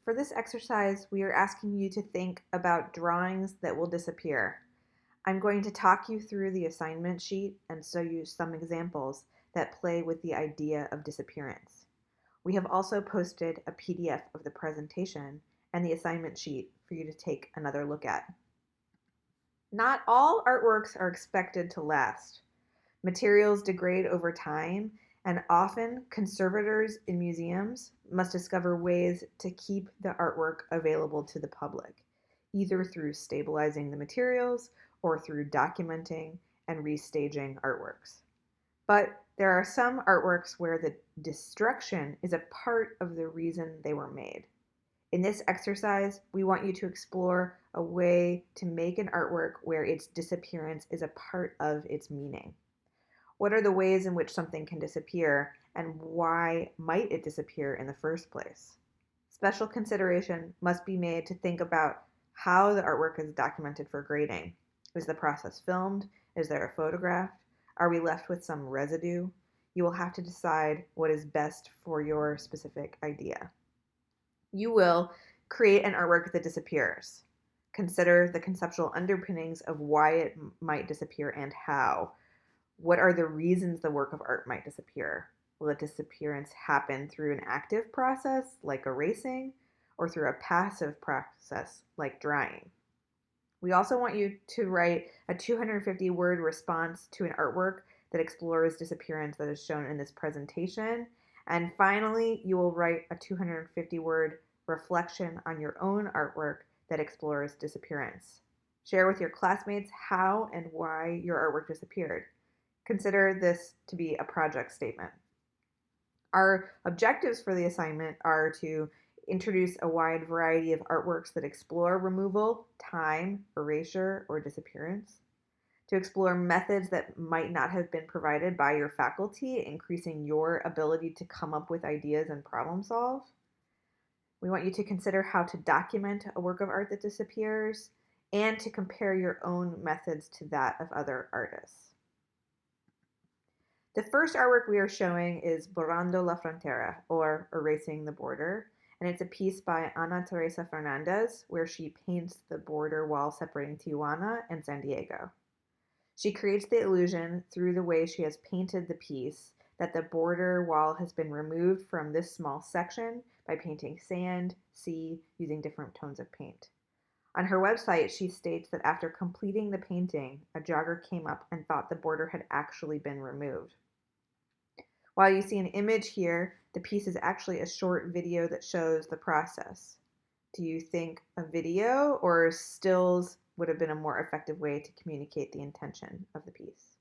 For this exercise, we are asking you to think about drawings that will disappear. I'm going to talk you through the assignment sheet and show you some examples that play with the idea of disappearance. We have also posted a PDF of the presentation and the assignment sheet for you to take another look at. Not all artworks are expected to last. Materials degrade over time, and often conservators in museums must discover ways to keep the artwork available to the public, either through stabilizing the materials or through documenting and restaging artworks. But there are some artworks where the destruction is a part of the reason they were made. In this exercise, we want you to explore a way to make an artwork where its disappearance is a part of its meaning. What are the ways in which something can disappear, and why might it disappear in the first place? Special consideration must be made to think about how the artwork is documented for grading. Is the process filmed? Is there a photograph? Are we left with some residue? You will have to decide what is best for your specific idea. You will create an artwork that disappears. Consider the conceptual underpinnings of why it might disappear and how. What are the reasons the work of art might disappear? Will a disappearance happen through an active process, like erasing, or through a passive process, like drying? We also want you to write a 250-word response to an artwork that explores disappearance that is shown in this presentation. And finally, you will write a 250-word reflection on your own artwork that explores disappearance. Share with your classmates how and why your artwork disappeared. Consider this to be a project statement. Our objectives for the assignment are to introduce a wide variety of artworks that explore removal, time, erasure, or disappearance, to explore methods that might not have been provided by your faculty, increasing your ability to come up with ideas and problem solve. We want you to consider how to document a work of art that disappears, and to compare your own methods to that of other artists. The first artwork we are showing is Borrando la Frontera, or Erasing the Border, and it's a piece by Ana Teresa Fernandez where she paints the border wall separating Tijuana and San Diego. She creates the illusion through the way she has painted the piece that the border wall has been removed from this small section by painting sand, sea, using different tones of paint. On her website, she states that after completing the painting, a jogger came up and thought the border had actually been removed. While you see an image here, the piece is actually a short video that shows the process. Do you think a video or stills would have been a more effective way to communicate the intention of the piece?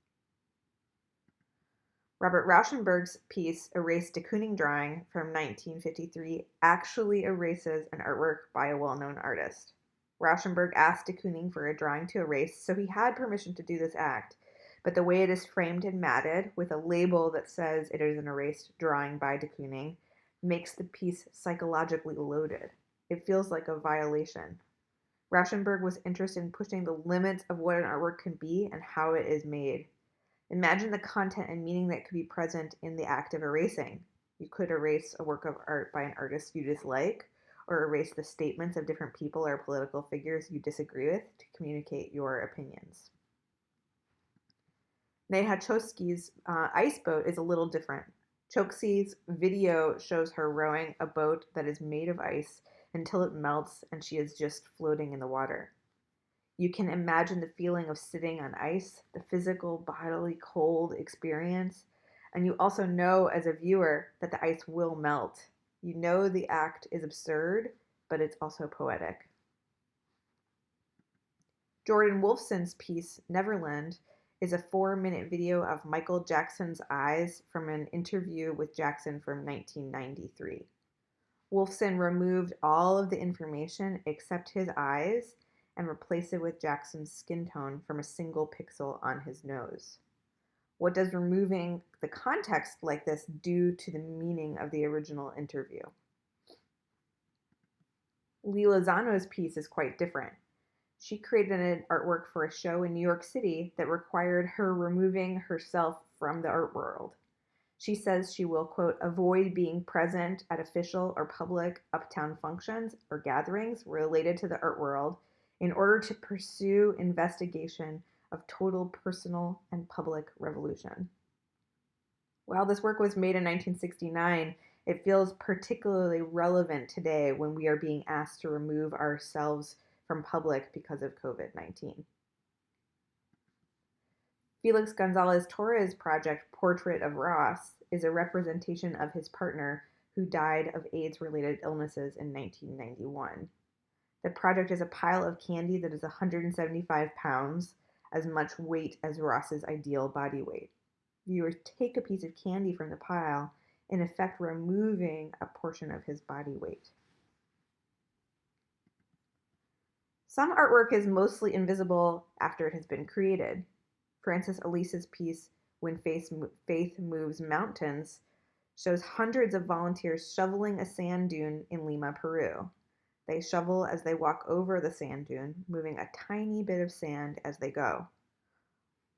Robert Rauschenberg's piece, Erased de Kooning Drawing from 1953, actually erases an artwork by a well-known artist. Rauschenberg asked de Kooning for a drawing to erase, so he had permission to do this act. But the way it is framed and matted, with a label that says it is an erased drawing by de Kooning, makes the piece psychologically loaded. It feels like a violation. Rauschenberg was interested in pushing the limits of what an artwork can be and how it is made. Imagine the content and meaning that could be present in the act of erasing. You could erase a work of art by an artist you dislike, or erase the statements of different people or political figures you disagree with to communicate your opinions. Neha Chokski's ice boat is a little different. Chokski's video shows her rowing a boat that is made of ice until it melts and she is just floating in the water. You can imagine the feeling of sitting on ice, the physical, bodily cold experience, and you also know as a viewer that the ice will melt. You know the act is absurd, but it's also poetic. Jordan Wolfson's piece, Neverland, is a 4-minute video of Michael Jackson's eyes from an interview with Jackson from 1993. Wolfson removed all of the information except his eyes and replaced it with Jackson's skin tone from a single pixel on his nose. What does removing the context like this do to the meaning of the original interview? Lozano's piece is quite different. She created an artwork for a show in New York City that required her removing herself from the art world. She says she will, quote, avoid being present at official or public uptown functions or gatherings related to the art world in order to pursue investigation of total personal and public revolution. While this work was made in 1969, it feels particularly relevant today when we are being asked to remove ourselves from public because of COVID-19. Felix GonzalezTorres' project Portrait of Ross is a representation of his partner who died of AIDS-related illnesses in 1991. The project is a pile of candy that is 175 pounds, as much weight as Ross's ideal body weight. Viewers take a piece of candy from the pile, in effect removing a portion of his body weight. Some artwork is mostly invisible after it has been created. Francis Elisa's piece, When Faith Moves Mountains, shows hundreds of volunteers shoveling a sand dune in Lima, Peru. They shovel as they walk over the sand dune, moving a tiny bit of sand as they go.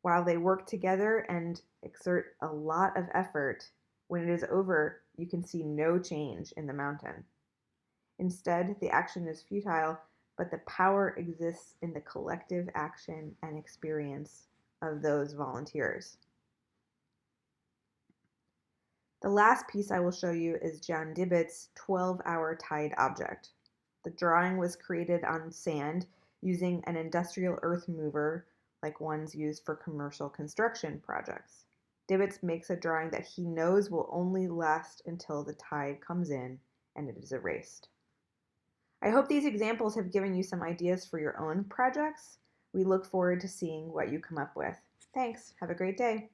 While they work together and exert a lot of effort, when it is over, you can see no change in the mountain. Instead, the action is futile, but the power exists in the collective action and experience of those volunteers. The last piece I will show you is John Debits' 12-hour tide object. The drawing was created on sand using an industrial earth mover like ones used for commercial construction projects. Debits makes a drawing that he knows will only last until the tide comes in and it is erased. I hope these examples have given you some ideas for your own projects. We look forward to seeing what you come up with. Thanks. Have a great day.